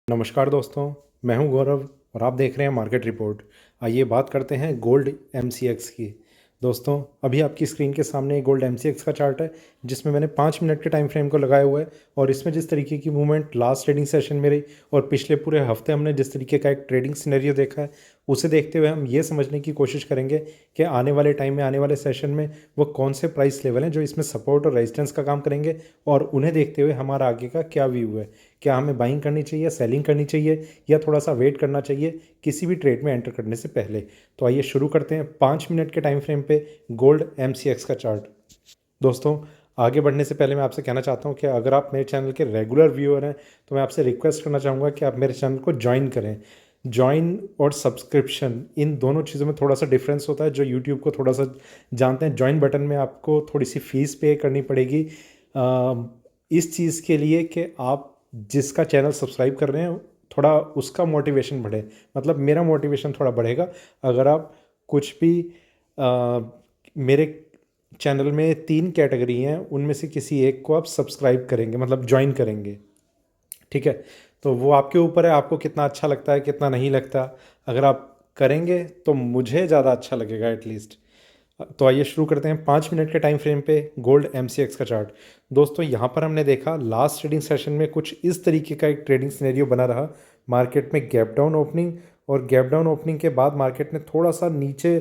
नमस्कार दोस्तों, मैं हूं गौरव और आप देख रहे हैं मार्केट रिपोर्ट। आइए बात करते हैं गोल्ड एमसीएक्स की। दोस्तों, अभी आपकी स्क्रीन के सामने गोल्ड एमसीएक्स का चार्ट है, जिसमें मैंने 5 मिनट के टाइम फ्रेम को लगाया हुआ है और इसमें जिस तरीके की मूवमेंट लास्ट ट्रेडिंग सेशन में रही और पिछले पूरे हफ्ते हमने जिस तरीके का एक ट्रेडिंग सिनेरियो देखा है, उसे देखते हुए हम ये समझने की कोशिश करेंगे कि आने वाले टाइम में, आने वाले सेशन में वो कौन से प्राइस लेवल हैं जो इसमें सपोर्ट और रेजिस्टेंस का काम करेंगे और उन्हें देखते हुए हमारा आगे का क्या व्यू है। क्या हमें बाइंग करनी चाहिए, सेलिंग करनी चाहिए या थोड़ा सा वेट करना चाहिए किसी भी ट्रेड में एंटर करने से पहले। तो आइए शुरू करते हैं 5 मिनट के टाइम फ्रेम पे गोल्ड एमसीएक्स का चार्ट। दोस्तों, आगे बढ़ने से पहले मैं आपसे कहना चाहता हूँ कि अगर आप मेरे चैनल के रेगुलर व्यूअर हैं तो मैं आपसे रिक्वेस्ट करना चाहूँगा कि आप मेरे चैनल को ज्वाइन करें। ज्वाइन और सब्सक्रिप्शन, इन दोनों चीज़ों में थोड़ा सा डिफरेंस होता है। जो यूट्यूब को थोड़ा सा जानते हैं, ज्वाइन बटन में आपको थोड़ी सी फीस पे करनी पड़ेगी इस चीज़ के लिए कि आप जिसका चैनल सब्सक्राइब कर रहे हैं थोड़ा उसका मोटिवेशन बढ़े, मतलब मेरा मोटिवेशन थोड़ा बढ़ेगा अगर आप कुछ भी मेरे चैनल में 3 कैटेगरी हैं, उनमें से किसी एक को आप सब्सक्राइब करेंगे, मतलब ज्वाइन करेंगे। ठीक है, तो वो आपके ऊपर है, आपको कितना अच्छा लगता है कितना नहीं लगता। अगर आप करेंगे तो मुझे ज़्यादा अच्छा लगेगा एटलीस्ट। तो आइए शुरू करते हैं 5 मिनट के टाइम फ्रेम पे गोल्ड एमसीएक्स का चार्ट। दोस्तों, यहाँ पर हमने देखा लास्ट ट्रेडिंग सेशन में कुछ इस तरीके का एक ट्रेडिंग सिनेरियो बना रहा। मार्केट में गैप डाउन ओपनिंग और गैप डाउन ओपनिंग के बाद मार्केट ने थोड़ा सा नीचे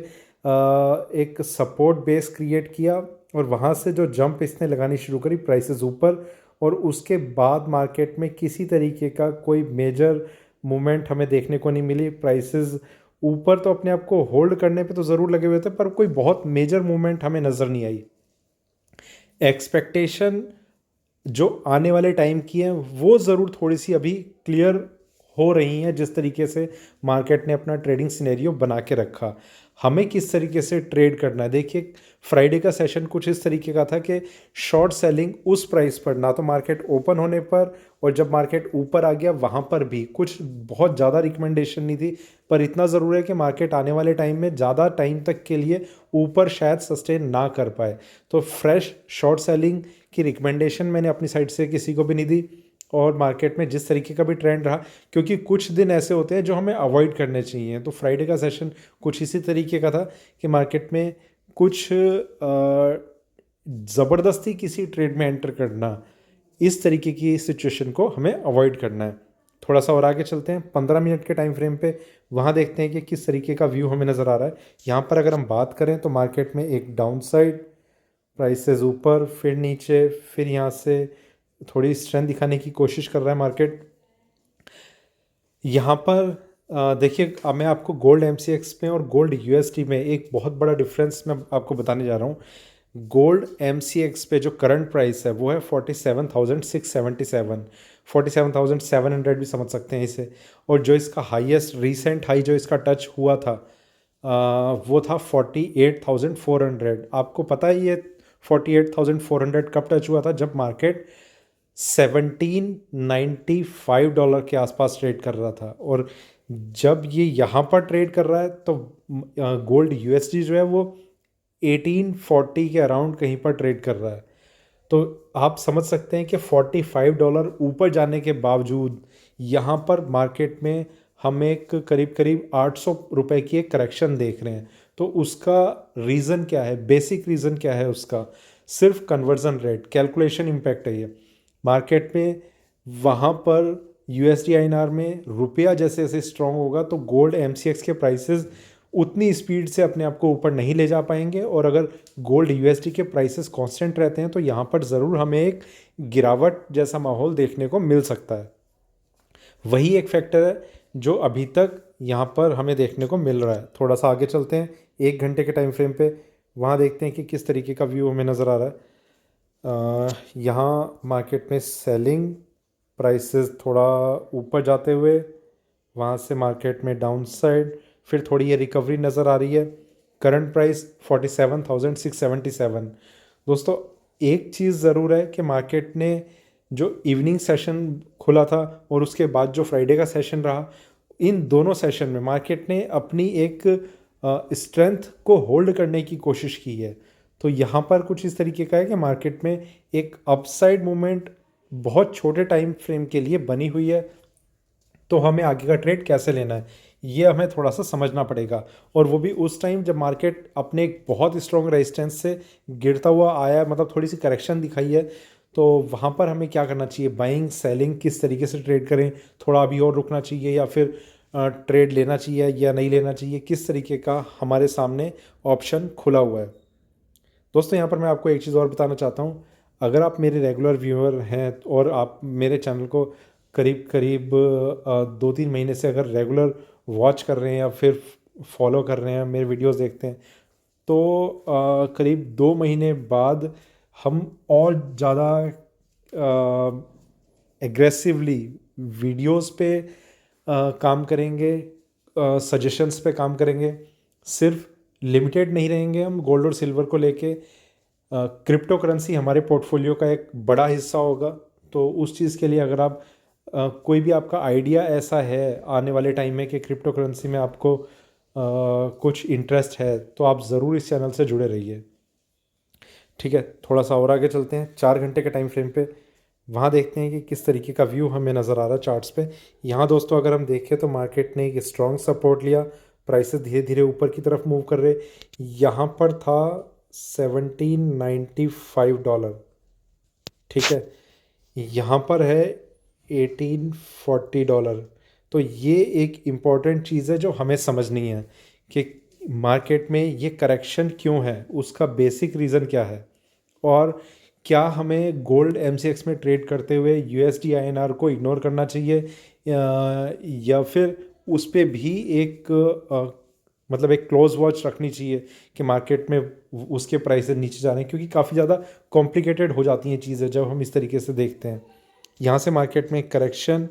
एक सपोर्ट बेस क्रिएट किया और वहाँ से जो जंप इसने लगानी शुरू करी प्राइसेस ऊपर, और उसके बाद मार्केट में किसी तरीके का कोई मेजर मूवमेंट हमें देखने को नहीं मिली। प्राइसेस ऊपर तो अपने आप को होल्ड करने पे तो ज़रूर लगे हुए थे, पर कोई बहुत मेजर मूवमेंट हमें नज़र नहीं आई। एक्सपेक्टेशन जो आने वाले टाइम की है वो ज़रूर थोड़ी सी अभी क्लियर हो रही हैं, जिस तरीके से मार्केट ने अपना ट्रेडिंग सिनेरियो बना के रखा। हमें किस तरीके से ट्रेड करना है, देखिए फ्राइडे का सेशन कुछ इस तरीके का था कि शॉर्ट सेलिंग उस प्राइस पर, ना तो मार्केट ओपन होने पर और जब मार्केट ऊपर आ गया वहाँ पर भी कुछ बहुत ज़्यादा रिकमेंडेशन नहीं थी, पर इतना ज़रूर है कि मार्केट आने वाले टाइम में ज़्यादा टाइम तक के लिए ऊपर शायद सस्टेन ना कर पाए। तो फ्रेश शॉर्ट सेलिंग की रिकमेंडेशन मैंने अपनी साइड से किसी को भी नहीं दी। और मार्केट में जिस तरीके का भी ट्रेंड रहा, क्योंकि कुछ दिन ऐसे होते हैं जो हमें अवॉइड करने चाहिए, तो फ्राइडे का सेशन कुछ इसी तरीके का था कि मार्केट में कुछ ज़बरदस्ती किसी ट्रेड में एंटर करना, इस तरीके की सिचुएशन को हमें अवॉइड करना है। थोड़ा सा और आगे चलते हैं 15 मिनट के टाइम फ्रेम पे, वहाँ देखते हैं कि किस तरीके का व्यू हमें नज़र आ रहा है। यहाँ पर अगर हम बात करें तो मार्केट में एक डाउन साइड, प्राइसेस ऊपर फिर नीचे, फिर यहाँ से थोड़ी स्ट्रेंथ दिखाने की कोशिश कर रहा है मार्केट। यहाँ पर देखिए, अब मैं आपको गोल्ड एमसीएक्स में और गोल्ड यूएसडी में एक बहुत बड़ा डिफरेंस मैं आपको बताने जा रहा हूँ। गोल्ड एमसीएक्स पे जो करंट प्राइस है वो है 47,677, 47,700 भी समझ सकते हैं इसे। और जो इसका हाईएस्ट रिसेंट हाई जो इसका टच हुआ था वो था 48,400। आपको पता है ये 48,400 कब टच हुआ था? जब मार्केट $1795 के आसपास ट्रेड कर रहा था। और जब ये यहाँ पर ट्रेड कर रहा है तो गोल्ड यूएसडी जो है वो 1840 के अराउंड कहीं पर ट्रेड कर रहा है। तो आप समझ सकते हैं कि $45 ऊपर जाने के बावजूद यहाँ पर मार्केट में हम एक करीब करीब 800 रुपये की एक करेक्शन देख रहे हैं। तो उसका रीज़न क्या है? बेसिक रीज़न क्या है उसका? सिर्फ कन्वर्जन रेट, कैलकुलेशन इम्पैक्ट है ये। मार्केट में वहाँ पर यूएसडी आईएनआर में रुपया जैसे जैसे स्ट्रॉन्ग होगा तो गोल्ड एमसीएक्स के प्राइसेस उतनी स्पीड से अपने आप को ऊपर नहीं ले जा पाएंगे। और अगर गोल्ड यूएसडी के प्राइसेस कांस्टेंट रहते हैं तो यहाँ पर ज़रूर हमें एक गिरावट जैसा माहौल देखने को मिल सकता है। वही एक फैक्टर है जो अभी तक यहाँ पर हमें देखने को मिल रहा है। थोड़ा सा आगे चलते हैं 1 घंटे के टाइम फ्रेम पे, वहाँ देखते हैं कि किस तरीके का व्यू हमें नज़र आ रहा है। यहाँ मार्केट में सेलिंग, प्राइसेस थोड़ा ऊपर जाते हुए, वहाँ से मार्केट में डाउन साइड, फिर थोड़ी ये रिकवरी नज़र आ रही है। Current price 47,677। दोस्तों, एक चीज़ ज़रूर है कि मार्केट ने जो इवनिंग सेशन खुला था और उसके बाद जो फ्राइडे का सेशन रहा, इन दोनों सेशन में मार्केट ने अपनी एक स्ट्रेंथ को होल्ड करने की कोशिश की है। तो यहाँ पर कुछ इस तरीके का है कि मार्केट में एक अपसाइड मूवमेंट बहुत छोटे टाइम फ्रेम के लिए बनी हुई है। तो हमें आगे का ट्रेड कैसे लेना है ये हमें थोड़ा सा समझना पड़ेगा। और वो भी उस टाइम जब मार्केट अपने एक बहुत स्ट्रॉन्ग रेजिस्टेंस से गिरता हुआ आया है, मतलब थोड़ी सी करेक्शन दिखाई है, तो वहाँ पर हमें क्या करना चाहिए, बाइंग सेलिंग किस तरीके से ट्रेड करें, थोड़ा अभी और रुकना चाहिए या फिर ट्रेड लेना चाहिए या नहीं लेना चाहिए, किस तरीके का हमारे सामने ऑप्शन खुला हुआ है। दोस्तों यहाँ पर मैं आपको एक चीज़ और बताना चाहता हूँ। अगर आप मेरे रेगुलर व्यूअर हैं और आप मेरे चैनल को करीब करीब 2-3 महीने से अगर रेगुलर वॉच कर रहे हैं या फिर फॉलो कर रहे हैं, मेरे वीडियोस देखते हैं, तो करीब 2 महीने बाद हम और ज़्यादा एग्रेसिवली वीडियोस पे काम करेंगे, सजेशंस पे काम करेंगे। सिर्फ लिमिटेड नहीं रहेंगे हम गोल्ड और सिल्वर को लेके। क्रिप्टो करेंसी हमारे पोर्टफोलियो का एक बड़ा हिस्सा होगा। तो उस चीज़ के लिए अगर आप कोई भी आपका आइडिया ऐसा है आने वाले टाइम में कि क्रिप्टो करेंसी में आपको कुछ इंटरेस्ट है, तो आप ज़रूर इस चैनल से जुड़े रहिए। ठीक है, थोड़ा सा और आगे चलते हैं 4 घंटे के टाइम फ्रेम पे। वहाँ देखते हैं कि किस तरीके का व्यू हमें नज़र आ रहा है चार्ट्स पे। यहाँ दोस्तों अगर हम देखें तो मार्केट ने एक स्ट्रॉन्ग सपोर्ट लिया, प्राइसेस धीरे धीरे ऊपर की तरफ मूव कर रहे। यहाँ पर था $1795, ठीक है, यहाँ पर है $1840। तो ये एक इम्पॉर्टेंट चीज़ है जो हमें समझनी है कि मार्केट में ये करेक्शन क्यों है, उसका बेसिक रीज़न क्या है, और क्या हमें गोल्ड एमसीएक्स में ट्रेड करते हुए यूएसडी आईएनआर को इग्नोर करना चाहिए या फिर उस पर भी एक मतलब एक क्लोज वॉच रखनी चाहिए कि मार्केट में उसके प्राइसेस नीचे जा रहे हैं, क्योंकि काफ़ी ज़्यादा कॉम्प्लिकेटेड हो जाती हैं चीज़ें जब हम इस तरीके से देखते हैं। यहाँ से मार्केट में करेक्शन,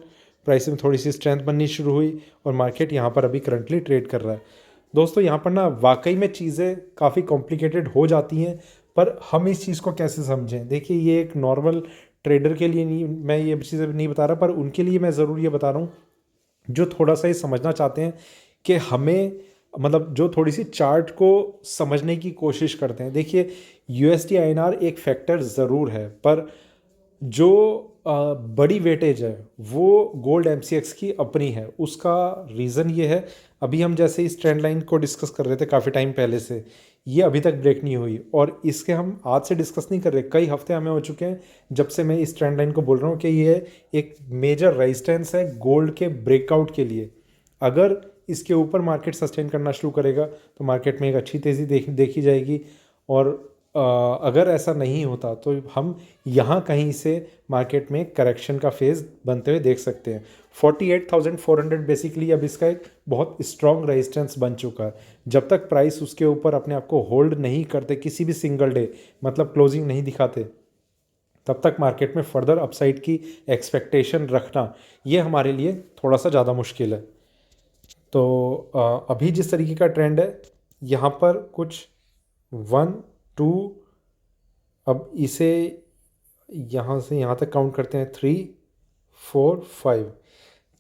प्राइस में थोड़ी सी स्ट्रेंथ बननी शुरू हुई और मार्केट यहाँ पर अभी करंटली ट्रेड कर रहा है। दोस्तों यहाँ पर ना वाकई में चीज़ें काफ़ी कॉम्प्लिकेटेड हो जाती हैं, पर हम इस चीज़ को कैसे समझें। देखिए ये एक नॉर्मल ट्रेडर के लिए नहीं, मैं ये चीज़ें नहीं बता रहा, पर उनके लिए मैं ज़रूर ये बता रहा हूँ जो थोड़ा सा ये समझना चाहते हैं कि हमें, मतलब जो थोड़ी सी चार्ट को समझने की कोशिश करते हैं। देखिए यूएसडी आईएनआर एक फैक्टर ज़रूर है, पर जो बड़ी वेटेज है वो गोल्ड एमसीएक्स की अपनी है। उसका रीज़न ये है, अभी हम जैसे इस ट्रेंड लाइन को डिस्कस कर रहे थे काफ़ी टाइम पहले से, ये अभी तक ब्रेक नहीं हुई, और इसके हम आज से डिस्कस नहीं कर रहे, कई हफ्ते हमें हो चुके हैं जब से मैं इस ट्रेंड लाइन को बोल रहा हूँ कि ये एक मेजर रेजिस्टेंस है गोल्ड के ब्रेकआउट के लिए। अगर इसके ऊपर मार्केट सस्टेन करना शुरू करेगा तो मार्केट में एक अच्छी तेज़ी देखी जाएगी, और अगर ऐसा नहीं होता तो हम यहाँ कहीं से मार्केट में करेक्शन का फेज़ बनते हुए देख सकते हैं। 48,400 बेसिकली अब इसका एक बहुत स्ट्रॉन्ग रेजिस्टेंस बन चुका है। जब तक प्राइस उसके ऊपर अपने आप को होल्ड नहीं करते किसी भी सिंगल डे, मतलब क्लोजिंग नहीं दिखाते, तब तक मार्केट में फर्दर अपसाइड की एक्सपेक्टेशन रखना ये हमारे लिए थोड़ा सा ज़्यादा मुश्किल है। तो अभी जिस तरीके का ट्रेंड है यहाँ पर कुछ 1 2, अब इसे यहाँ से यहाँ तक काउंट करते हैं 3 4 5,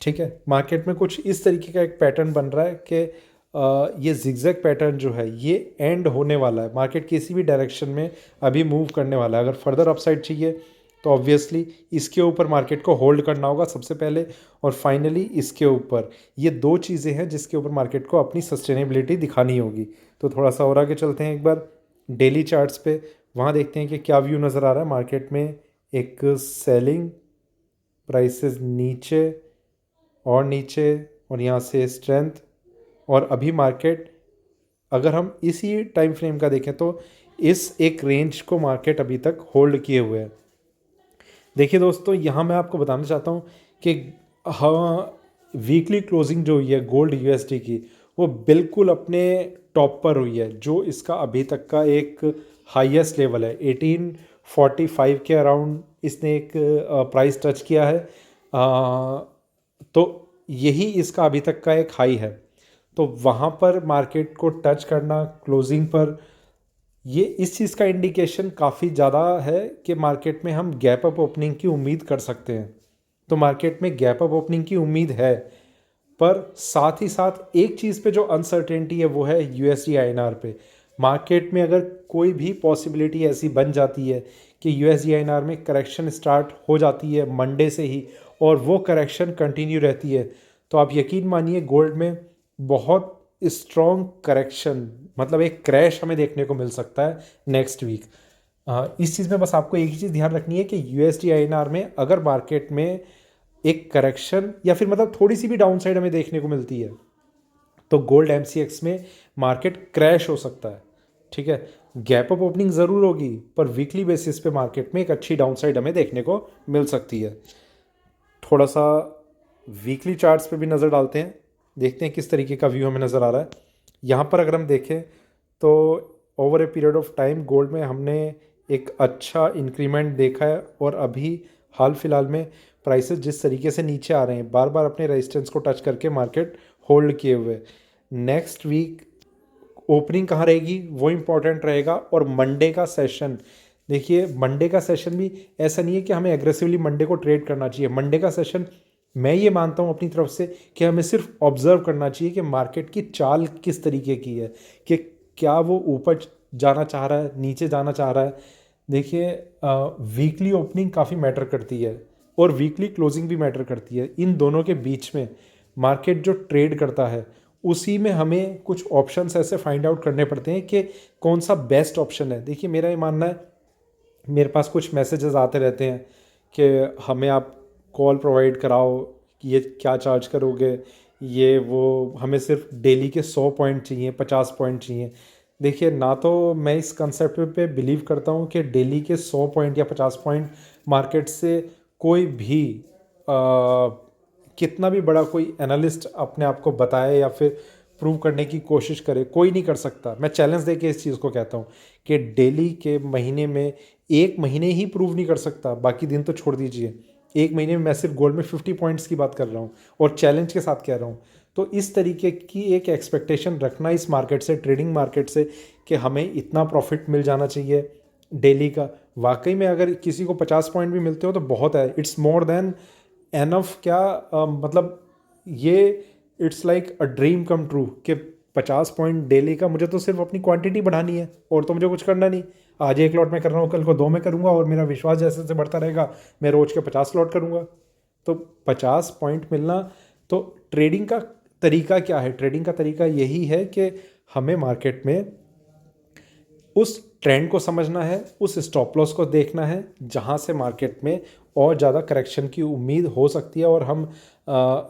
ठीक है। मार्केट में कुछ इस तरीके का एक पैटर्न बन रहा है कि ये जिगजैग पैटर्न जो है ये एंड होने वाला है। मार्केट किसी भी डायरेक्शन में अभी मूव करने वाला है। अगर फर्दर अपसाइड चाहिए तो ऑब्वियसली इसके ऊपर मार्केट को होल्ड करना होगा सबसे पहले, और फाइनली इसके ऊपर। ये दो चीज़ें हैं जिसके ऊपर मार्केट को अपनी सस्टेनेबिलिटी दिखानी होगी। तो थोड़ा सा और आगे चलते हैं एक बार डेली चार्ट्स पे, वहाँ देखते हैं कि क्या व्यू नज़र आ रहा है मार्केट में। एक सेलिंग, प्राइसेस नीचे और नीचे, और यहाँ से स्ट्रेंथ, और अभी मार्केट अगर हम इसी टाइम फ्रेम का देखें तो इस एक रेंज को मार्केट अभी तक होल्ड किए हुए है। देखिए दोस्तों यहाँ मैं आपको बताना चाहता हूँ कि हाँ, वीकली क्लोजिंग जो हुई है गोल्ड यूएसडी की वो बिल्कुल अपने टॉप पर हुई है, जो इसका अभी तक का एक हाईएस्ट लेवल है। 1845 के अराउंड इसने एक प्राइस टच किया है, तो यही इसका अभी तक का एक हाई है। तो वहाँ पर मार्केट को टच करना क्लोजिंग पर, ये इस चीज़ का इंडिकेशन काफ़ी ज़्यादा है कि मार्केट में हम गैप अप ओपनिंग की उम्मीद कर सकते हैं। तो मार्केट में गैप अप ओपनिंग की उम्मीद है, पर साथ ही साथ एक चीज़ पे जो अनसर्टेनिटी है वो है यूएसडी आईएनआर पे। मार्केट में अगर कोई भी पॉसिबिलिटी ऐसी बन जाती है कि यूएसडी आईएनआर में करेक्शन स्टार्ट हो जाती है मंडे से ही, और वो करेक्शन कंटिन्यू रहती है, तो आप यकीन मानिए गोल्ड में बहुत स्ट्रॉन्ग करेक्शन, मतलब एक क्रैश हमें देखने को मिल सकता है नेक्स्ट वीक। इस चीज़ में बस आपको एक ही चीज़ ध्यान रखनी है कि यूएसडी आईएनआर में अगर मार्केट में एक करेक्शन या फिर मतलब थोड़ी सी भी डाउन साइड हमें देखने को मिलती है तो गोल्ड एमसीएक्स में मार्केट क्रैश हो सकता है। ठीक है, गैप अप ओपनिंग ज़रूर होगी पर वीकली बेसिस पे मार्केट में एक अच्छी डाउन साइड हमें देखने को मिल सकती है। थोड़ा सा वीकली चार्ट्स पे भी नज़र डालते हैं, देखते हैं किस तरीके का व्यू हमें नज़र आ रहा है। यहाँ पर अगर हम देखें तो over a period of time gold में हमने एक अच्छा इंक्रीमेंट देखा है और अभी हाल फिलहाल में प्राइसेस जिस तरीके से नीचे आ रहे हैं, बार बार अपने रेजिस्टेंस को टच करके मार्केट होल्ड किए हुए। नेक्स्ट वीक ओपनिंग कहाँ रहेगी वो इम्पॉर्टेंट रहेगा, और मंडे का सेशन देखिए, मंडे का सेशन भी ऐसा नहीं है कि हमें एग्रेसिवली मंडे को ट्रेड करना चाहिए। मंडे का सेशन मैं ये मानता हूँ अपनी तरफ से कि हमें सिर्फ ऑब्जर्व करना चाहिए कि मार्केट की चाल किस तरीके की है, कि क्या वो ऊपर जाना चाह रहा है, नीचे जाना चाह रहा है। देखिए वीकली ओपनिंग काफ़ी मैटर करती है और वीकली क्लोजिंग भी मैटर करती है। इन दोनों के बीच में मार्केट जो ट्रेड करता है उसी में हमें कुछ ऑप्शंस ऐसे फाइंड आउट करने पड़ते हैं कि कौन सा बेस्ट ऑप्शन है। देखिए मेरा ये मानना है, मेरे पास कुछ मैसेजेस आते रहते हैं कि हमें आप कॉल प्रोवाइड कराओ, ये क्या चार्ज करोगे, ये वो, हमें सिर्फ डेली के 100 पॉइंट चाहिए, 50 पॉइंट चाहिए। देखिए ना तो मैं इस कंसेप्ट पे बिलीव करता हूँ कि डेली के 100 पॉइंट या 50 पॉइंट मार्केट से कोई भी कितना भी बड़ा कोई एनालिस्ट अपने आप को बताए या फिर प्रूव करने की कोशिश करे, कोई नहीं कर सकता। मैं चैलेंज दे के इस चीज़ को कहता हूँ कि डेली के महीने में, एक महीने ही प्रूव नहीं कर सकता, बाकी दिन तो छोड़ दीजिए। एक महीने में मैं सिर्फ गोल्ड में 50 पॉइंट्स की बात कर रहा हूँ और चैलेंज के साथ कह रहा हूँ। तो इस तरीके की एक एक्सपेक्टेशन रखना इस मार्केट से, ट्रेडिंग मार्केट से, कि हमें इतना प्रॉफिट मिल जाना चाहिए डेली का। वाकई में अगर किसी को 50 पॉइंट भी मिलते हो तो बहुत है, इट्स मोर देन एनफ। क्या मतलब ये it's like a dream come true कि 50 पॉइंट डेली का, मुझे तो सिर्फ अपनी क्वांटिटी बढ़ानी है और तो मुझे कुछ करना नहीं। आज एक लॉट में कर रहा हूँ, कल को 2 में करूँगा और मेरा विश्वास जैसे जैसे बढ़ता रहेगा मैं रोज़ के 50 लॉट करूँगा। तो 50 पॉइंट मिलना, तो ट्रेडिंग का तरीका क्या है? ट्रेडिंग का तरीका यही है कि हमें मार्केट में उस ट्रेंड को समझना है, उस स्टॉप लॉस को देखना है जहाँ से मार्केट में और ज़्यादा करेक्शन की उम्मीद हो सकती है और हम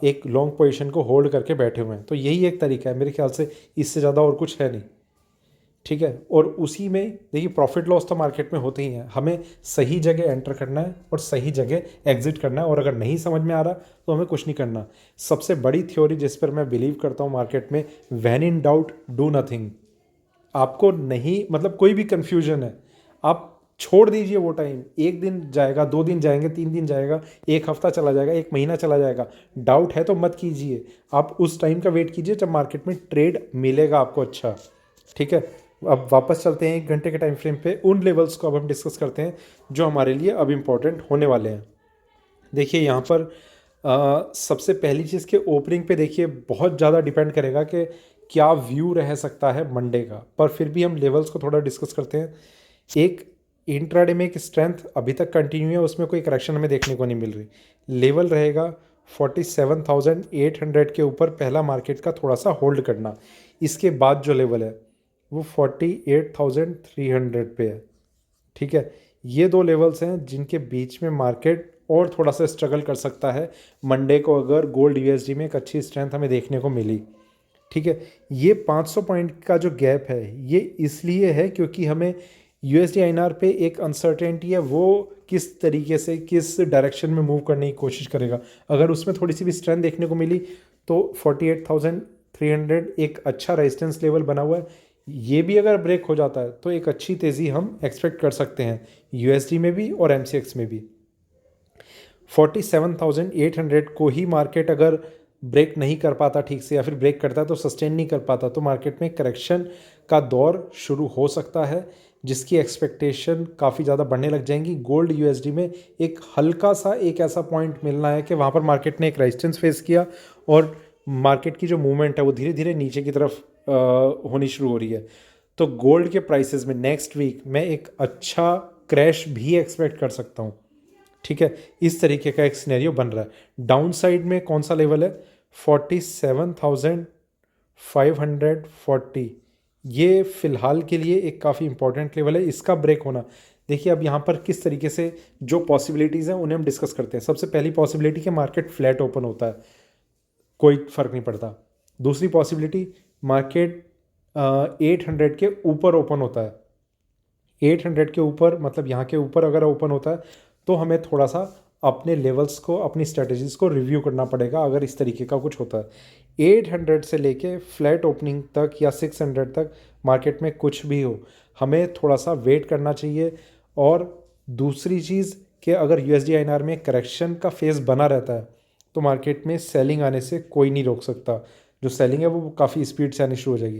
एक लॉन्ग पोजीशन को होल्ड करके बैठे हुए हैं। तो यही एक तरीका है मेरे ख्याल से, इससे ज़्यादा और कुछ है नहीं। ठीक है, और उसी में देखिए प्रॉफिट लॉस तो मार्केट में होते ही हैं, हमें सही जगह एंटर करना है और सही जगह एग्जिट करना है। और अगर नहीं समझ में आ रहा तो हमें कुछ नहीं करना। सबसे बड़ी थ्योरी जिस पर मैं बिलीव करता हूँ मार्केट में, when in doubt do nothing. आपको नहीं, मतलब कोई भी कन्फ्यूजन है, आप छोड़ दीजिए वो टाइम। एक दिन जाएगा, 2 दिन जाएंगे, 3 दिन जाएगा, एक हफ्ता चला जाएगा, एक महीना चला जाएगा, डाउट है तो मत कीजिए। आप उस टाइम का वेट कीजिए जब मार्केट में ट्रेड मिलेगा आपको अच्छा। ठीक है, अब वापस चलते हैं 1 घंटे के टाइम फ्रेम पे। उन लेवल्स को अब हम डिस्कस करते हैं जो हमारे लिए अब इम्पोर्टेंट होने वाले हैं। देखिए यहाँ पर सबसे पहली चीज़ के ओपनिंग पे देखिए बहुत ज़्यादा डिपेंड करेगा कि क्या व्यू रह सकता है मंडे का, पर फिर भी हम लेवल्स को थोड़ा डिस्कस करते हैं। एक इंट्राडे में एक स्ट्रेंथ अभी तक कंटिन्यू है, उसमें कोई करेक्शन हमें देखने को नहीं मिल रही। लेवल रहेगा 47,800 के ऊपर पहला मार्केट का थोड़ा सा होल्ड करना। इसके बाद जो लेवल है वो 48,300 पे है। ठीक है, ये 2 लेवल्स हैं जिनके बीच में मार्केट और थोड़ा सा स्ट्रगल कर सकता है मंडे को, अगर गोल्ड यूएसडी में एक अच्छी स्ट्रेंथ हमें देखने को मिली। ठीक है, ये 500 पॉइंट का जो गैप है ये इसलिए है क्योंकि हमें यूएसडी आईएनआर पे एक अनसर्टेनिटी है, वो किस तरीके से किस डायरेक्शन में मूव करने की कोशिश करेगा। अगर उसमें थोड़ी सी भी स्ट्रेंथ देखने को मिली तो 48,300 एक अच्छा रेजिस्टेंस लेवल बना हुआ है। ये भी अगर ब्रेक हो जाता है तो एक अच्छी तेज़ी हम एक्सपेक्ट कर सकते हैं यूएसडी में भी और एमसीएक्स में भी। 47,800 को ही मार्केट अगर ब्रेक नहीं कर पाता ठीक से, या फिर ब्रेक करता है तो सस्टेन नहीं कर पाता, तो मार्केट में करेक्शन का दौर शुरू हो सकता है जिसकी एक्सपेक्टेशन काफ़ी ज़्यादा बढ़ने लग जाएंगी। गोल्ड यूएसडी में एक हल्का सा एक ऐसा पॉइंट मिलना है कि वहाँ पर मार्केट ने एक रेजिस्टेंस फेस किया और मार्केट की जो मूवमेंट है वो धीरे धीरे नीचे की तरफ होनी शुरू हो रही है। तो गोल्ड के प्राइसेस में नेक्स्ट वीक मैं एक अच्छा क्रैश भी एक्सपेक्ट कर सकता हूँ। ठीक है, इस तरीके का एक सिनेरियो बन रहा है। डाउन साइड में कौन सा लेवल है? 47,540। ये फिलहाल के लिए एक काफ़ी इंपॉर्टेंट लेवल है, इसका ब्रेक होना। देखिए अब यहाँ पर किस तरीके से जो पॉसिबिलिटीज़ हैं उन्हें हम डिस्कस करते हैं। सबसे पहली पॉसिबिलिटी कि मार्केट फ्लैट ओपन होता है, कोई फ़र्क नहीं पड़ता। दूसरी पॉसिबिलिटी मार्केट 800 के ऊपर ओपन होता है। 800 के ऊपर मतलब यहाँ के ऊपर अगर ओपन होता है तो हमें थोड़ा सा अपने लेवल्स को, अपनी स्ट्रेटजीज़ को रिव्यू करना पड़ेगा अगर इस तरीके का कुछ होता है। 800 से लेके फ्लैट ओपनिंग तक या 600 तक मार्केट में कुछ भी हो, हमें थोड़ा सा वेट करना चाहिए। और दूसरी चीज़ कि अगर USD INR में करेक्शन का फेज़ बना रहता है तो मार्केट में सेलिंग आने से कोई नहीं रोक सकता। जो सेलिंग है वो काफ़ी स्पीड से आनी शुरू हो जाएगी।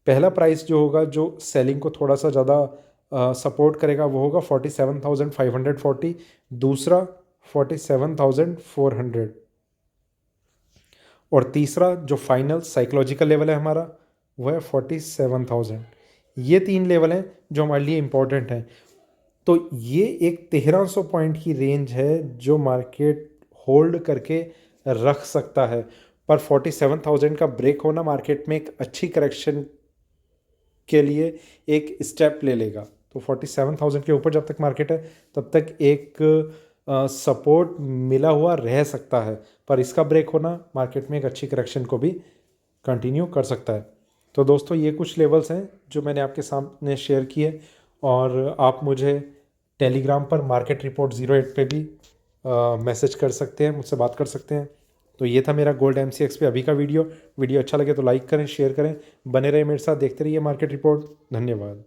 पहला प्राइस जो होगा जो सेलिंग को थोड़ा सा ज़्यादा सपोर्ट करेगा वो होगा 47,540। दूसरा 47,400। और तीसरा जो फाइनल साइकोलॉजिकल लेवल है हमारा वो है 47,000। ये तीन लेवल हैं जो हमारे लिए इम्पोर्टेंट हैं। तो ये एक 1300 पॉइंट की रेंज है जो मार्केट होल्ड करके रख सकता है। पर 47,000 का ब्रेक होना मार्केट में एक अच्छी करेक्शन के लिए एक स्टेप ले लेगा। तो 47,000 के ऊपर जब तक मार्केट है तब तक एक सपोर्ट मिला हुआ रह सकता है, पर इसका ब्रेक होना मार्केट में एक अच्छी करेक्शन को भी कंटिन्यू कर सकता है। तो दोस्तों ये कुछ लेवल्स हैं जो मैंने आपके सामने शेयर किए। और आप मुझे टेलीग्राम पर मार्केट रिपोर्ट 08 पे भी मैसेज कर सकते हैं, मुझसे बात कर सकते हैं। तो ये था मेरा गोल्ड MCX पे अभी का वीडियो अच्छा लगे तो लाइक करें, शेयर करें, बने रहे मेरे साथ, देखते रहिए मार्केट रिपोर्ट। धन्यवाद।